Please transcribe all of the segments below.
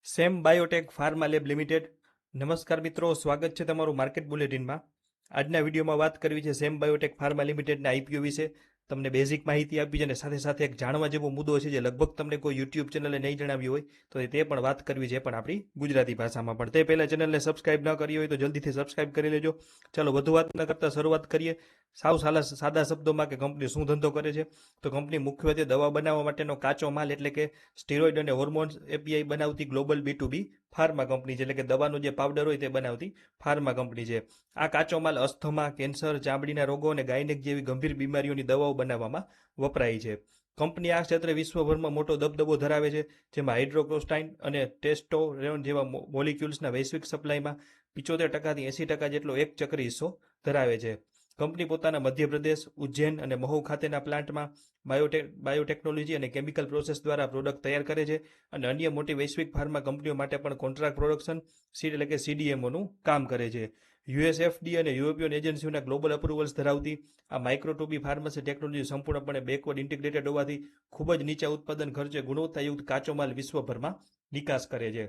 Same Biotech Pharma Lab Limited. નમસ્કાર મિત્રો, સ્વાગત છે તમારું માર્કેટ બુલેટિનમાં. આજના વિડીયોમાં વાત કરવી છે સેમ બાયોટેક ફાર્મા લિમિટેડના આઈપીઓ વિશે. તમને બેઝિક માહિતી આપી છે અને સાથે સાથે એક જાણવા જેવો મુદ્દો છે જે લગભગ તમને કોઈ યુટ્યુબ ચેનલે નહીં જણાવ્યું હોય તો તે પણ વાત કરવી છે, પણ આપણી ગુજરાતી ભાષામાં. પણ તે પહેલાં ચેનલને સબસ્ક્રાઇબ ન કરી હોય તો જલ્દીથી સબસ્ક્રાઇબ કરી લેજો. ચાલો વધુ વાત ન કરતા શરૂઆત કરીએ. સાવ સાદા શબ્દોમાં કે કંપની શું ધંધો કરે છે, તો કંપની મુખ્યત્વે દવા બનાવવા માટેનો કાચો માલ એટલે કે સ્ટીરોઇડ અને હોર્મોન્સ એપીઆઈ બનાવતી ગ્લોબલ B2B ફાર્મા કંપની છે. એટલે કે દવાનો જે પાવડર હોય તે બનાવતી ફાર્મા કંપની છે. આ કાચો માલ અસ્થમા, કેન્સર, ચામડીના રોગો અને ગાયનેક જેવી ગંભીર બીમારીઓની દવાઓ બનાવવામાં વપરાય છે. કંપની આ ક્ષેત્રે વિશ્વભરમાં મોટો દબદબો ધરાવે છે, જેમાં હાઇડ્રોક્લોસ્ટાઇન અને ટેસ્ટોસ્ટેરોન જેવા મોલિક્યુલ્સના વૈશ્વિક સપ્લાયમાં 75% થી 80% જેટલો એક ચક્રી હિસ્સો ધરાવે છે. કંપની પોતાના મધ્યપ્રદેશ, ઉજ્જૈન અને મહુ ખાતેના પ્લાન્ટમાં બાયોટેકનોલોજી અને કેમિકલ પ્રોસેસ દ્વારા પ્રોડક્ટ તૈયાર કરે છે અને અન્ય મોટી વૈશ્વિક ફાર્મા કંપનીઓ માટે પણ કોન્ટ્રાક્ટ પ્રોડક્શન એટલે કે CDMOનું કામ કરે છે. યુએસએફડી અને યુરોપિયન એજન્સીઓના ગ્લોબલ અપ્રુવલ્સ ધરાવતી આ માઇક્રોટોબી ફાર્મસી ટેકનોલોજી સંપૂર્ણપણે બેકવર્ડ ઇન્ટિગ્રેટેડ હોવાથી ખૂબ જ નીચા ઉત્પાદન ખર્ચે ગુણવત્તાયુક્ત કાચો માલ વિશ્વભરમાં નિકાસ કરે છે.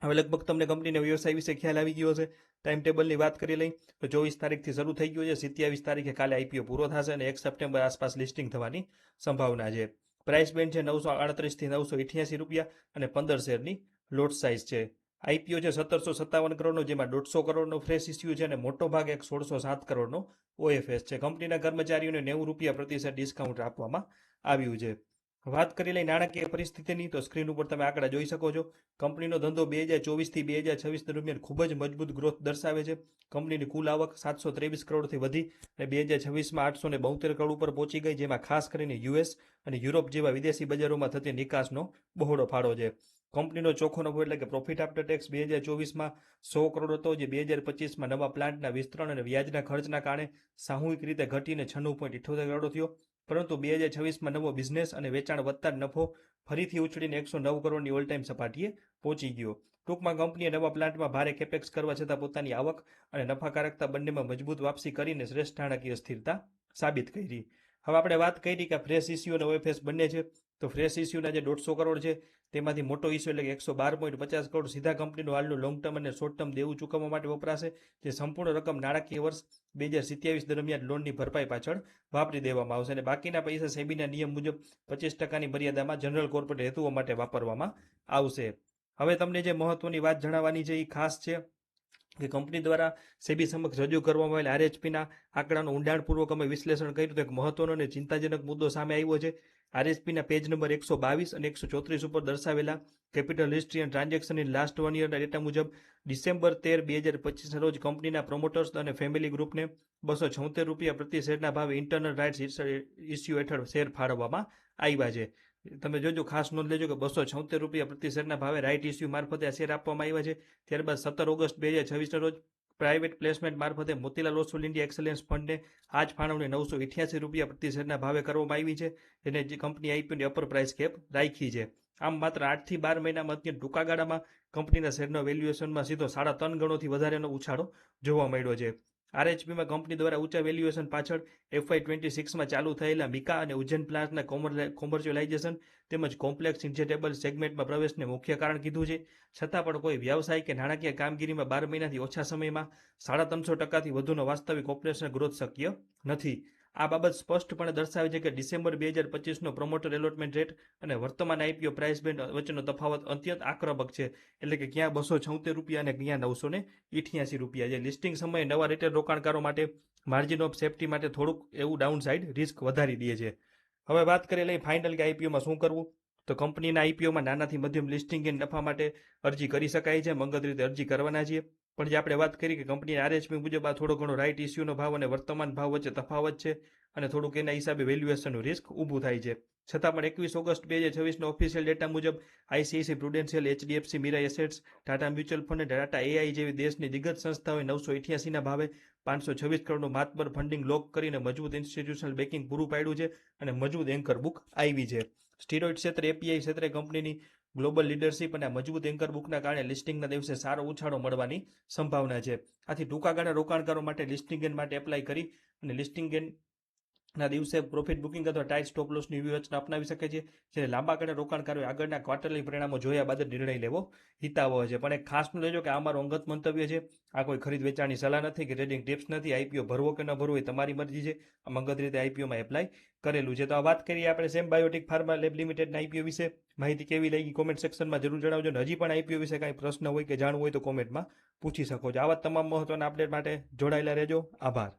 હવે લગભગ તમને કંપનીના વ્યવસાય વિશે ખ્યાલ આવી ગયો હશે. ટાઈમ ટેબલની વાત કરી લઈ તો 24 તારીખથી શરૂ થઈ ગયો છે. 27 તારીખે કાલે આઈપીઓ પૂરો થશે અને 1 સપ્ટેમ્બર આસપાસ લિસ્ટિંગ થવાની સંભાવના છે. પ્રાઇસ બેન્ડ છે 938 થી 988 રૂપિયા અને 15 શેરની લોટ સાઇઝ છે. આઈપીઓ છે 1757 કરોડનો, જેમાં 150 કરોડનો ફ્રેશ ઇસ્યુ છે અને મોટો ભાગ એક 1607 કરોડનો ઓએફએસ છે. કંપનીના કર્મચારીઓને 90 રૂપિયા પ્રતિ શેર ડિસ્કાઉન્ટ આપવામાં આવ્યું છે. વાત કરી લઈ નાણાકીય પરિસ્થિતિની, તો સ્ક્રીન ઉપર તમે આંકડા જોઈ શકો છો. કંપનીનો ધંધો 2024 થી 2026 દરમિયાન ખૂબ જ મજબૂત ગ્રોથ દર્શાવે છે. કંપનીની કુલ આવક 723 કરોડથી વધી અને 2026માં 872 કરોડ ઉપર પહોંચી ગઈ, જેમાં ખાસ કરીને યુએસ અને યુરોપ જેવા વિદેશી બજારોમાં થતી નિકાસનો બહોળો ફાળો છે. કંપનીનો ચોખ્ખો નફો એટલે કે પ્રોફિટ આફ્ટર ટેક્સ 2024માં 100 કરોડ હતો, જે 2025માં નવા પ્લાન્ટના વિસ્તરણ અને વ્યાજના ખર્ચના કારણે સામૂહિક રીતે ઘટીને 96.78 કરોડ થયો. પરંતુ 2026માં નવો બિઝનેસ અને વેચાણ વધતા નફો ફરીથી ઉછળીને 109 કરોડની ઓલ ટાઈમ સપાટીએ પહોંચી ગયો. ટૂંકમાં કંપનીએ નવા પ્લાન્ટમાં ભારે કેપેક્સ કરવા છતાં પોતાની આવક અને નફાકારકતા બંનેમાં મજબૂત વાપસી કરીને શ્રેષ્ઠ નાણાકીય સ્થિરતા સાબિત કરી. હવે આપણે વાત કરી કે ફ્રેશ ઇસ્યુ અને ઓએફએસ બંને છે. તો ફ્રેશ ઇસ્યુના જે 150 કરોડ છે તેમાંથી મોટો ઇસ્યુ એટલે કે 112.50 કરોડ સીધા કંપનીનું હાલનું લોંગ ટર્મ અને શોર્ટ ટર્મ દેવું ચૂકવવા માટે વપરાશે, જે સંપૂર્ણ રકમ નાણાકીય વર્ષ 2027 દરમિયાન લોનની ભરપાઈ પાછળ વાપરી દેવામાં આવશે અને બાકીના પૈસા સેબીના નિયમ મુજબ 25%ની મર્યાદામાં જનરલ કોર્પોરેટ હેતુઓ માટે વાપરવામાં આવશે. હવે તમને જે મહત્વની વાત જણાવવાની છે એ ખાસ છે કે કંપની દ્વારા સેબી સમક્ષ રજૂ કરવામાં આવેલ આરએચપીના આંકડાનું ઊંડાણપૂર્વક અમે વિશ્લેષણ કર્યું તો એક મહત્વનો અને ચિંતાજનક મુદ્દો સામે આવ્યો છે. આરએચપીના પેજ નંબર 122 અને 134 ઉપર દર્શાવેલા capital history and transaction in last 1 યરના ડેટા મુજબ ડિસેમ્બર 13, 2025 રોજ કંપનીના પ્રોમોટર્સ અને ફેમિલી ગ્રુપને 276 રૂપિયા પ્રતિ શેરના ભાવે ઇન્ટરનલ રાઇટ્સ ઇસ્યુ હેઠળ શેર ફાળવવામાં આવ્યા છે. તમે જોજો, ખાસ નોંધ લેજો કે 276 રૂપિયા પ્રતિ શેરના ભાવે રાઇટ ઇસ્યુ મારફતે આ શેર આપવામાં આવ્યા છે. ત્યારબાદ 17 ઓગસ્ટ 2026 રોજ પ્રાઇવેટ પ્લેસમેન્ટ મારફતે મોતીલાલ ઓસ્વાલ ઇન્ડિયા એક્સેલન્સ ફંડને આ જ ફાળવણી 988 રૂપિયા પ્રતિ શેરના ભાવે કરવામાં આવી છે, જેને જે કંપની આઈપીઓની અપર પ્રાઇસ કેપ રાખી છે. આમ માત્ર 8 થી 12 મહિનામાં અત્યંત ટૂંકા ગાળામાં કંપનીના શેરના વેલ્યુએશનમાં સીધો 3.5 ગણોથી વધારેનો ઉછાળો જોવા મળ્યો છે. આરએચપીમાં કંપની દ્વારા ઊંચા વેલ્યુએશન પાછળ FY26માં ચાલુ થયેલા મિકા અને ઉજ્જૈન પ્લાન્ટના કોમર્શિયલાઇઝેશન તેમજ કોમ્પ્લેક્સ ઇન્જેક્ટેબલ સેગમેન્ટમાં પ્રવેશને મુખ્ય કારણ કીધું છે. છતાં પણ કોઈ વ્યવસાય કે નાણાકીય કામગીરીમાં 12 મહિનાથી ઓછા સમયમાં 350% વધુનો વાસ્તવિક ઓપરેશનલ ગ્રોથ શક્ય નથી. આ બાબત સ્પષ્ટપણે દર્શાવે છે કે ડિસેમ્બર 2025નો પ્રમોટર એલોટમેન્ટ રેટ અને વર્તમાન આઈપીઓ પ્રાઇસ બેન્ડ વચ્ચેનો તફાવત અત્યંત આક્રમક છે. એટલે કે ક્યાં 276 રૂપિયા અને ક્યાં 988 રૂપિયા છે. લિસ્ટિંગ સમયે નવા રિટેલ રોકાણકારો માટે માર્જિન ઓફ સેફ્ટી માટે થોડુંક એવું ડાઉનસાઇડ રિસ્ક વધારી દે છે. હવે વાત કરી લઈ ફાઇનલ કે આઈપીઓમાં શું કરવું, તો કંપનીના આઈપીઓમાં નાનાથી મધ્યમ લિસ્ટિંગ અને નફા માટે અરજી કરી શકાય છે. અંગત રીતે અરજી કરવાના છીએ. પણ જે આપણે વાત કરી કે કંપની આરએચપી મુજબ આ થોડો ઘણો રાઇટ ઇસ્યુનો ભાવ અને વર્તમાન ભાવ વચ્ચે તફાવત છે અને થોડુંક એના હિસાબે વેલ્યુએશનનું રિસ્ક ઊભું થાય છે. છતાં પણ 21 ઓગસ્ટ 2026નો ઓફિશિયલ ડેટા મુજબ ICICI Prudential, HDFC Mirae assets, Tata mutual fund અને ટાટા એઆઈ જેવી દેશની દિગ્ગજ સંસ્થાઓએ 988ના ભાવે 526 કરોડનું માતબર ફંડિંગ લોક કરીને મજબૂત ઇન્સ્ટિટ્યુશનલ બેકિંગ પૂરું પાડ્યું છે અને મજબૂત એન્કર બુક આવી છે. સ્ટીરોઇડ ક્ષેત્રે એપીઆઈ ક્ષેત્રે કંપનીની ગ્લોબલ લીડરશિપ અને મજબૂત એન્કર બુકના કારણે લિસ્ટિંગના દિવસે સારો ઉછાળો મળવાની સંભાવના છે. આથી ટૂંકા ગાળા રોકાણકારો માટે લિસ્ટિંગ ગેન માટે એપ્લાય કરી અને લિસ્ટિંગ ગેન ના દિવસે પ્રોફિટ બુકિંગ અથવા ટાઈટ સ્ટોપ લોસની વ્યૂહરચના અપનાવી શકે છે, જ્યારે લાંબા ગાળે રોકાણકારોએ આગળના ક્વાર્ટરલી પરિણામો જોયા બાદ જ નિર્ણય લેવો હિતાવહ છે. પણ એક ખાસ લેજો કે આ મારું અંગત મંતવ્ય છે, આ કોઈ ખરીદ વેચાણની સલાહ નથી કે ટ્રેડિંગ ટિપ્સ નથી. આઈપીઓ ભરવો કે ન ભરવો એ તમારી મરજી છે. આમ અંગત રીતે આઈપીઓમાં એપ્લાય કરેલું છે. તો આ વાત કરીએ આપણે સેમ બાયોટેક ફાર્મા લેબ લિમિટેડના આઈપીઓ વિશે. માહિતી કેવી લાગી કોમેન્ટ સેક્શનમાં જરૂર જણાવજો. અને હજી પણ આઈપીઓ વિશે કાંઈ પ્રશ્ન હોય કે જાણવું હોય તો કોમેન્ટમાં પૂછી શકો છો. આવા તમામ મહત્વના અપડેટ માટે જોડાયેલા રહેજો. આભાર.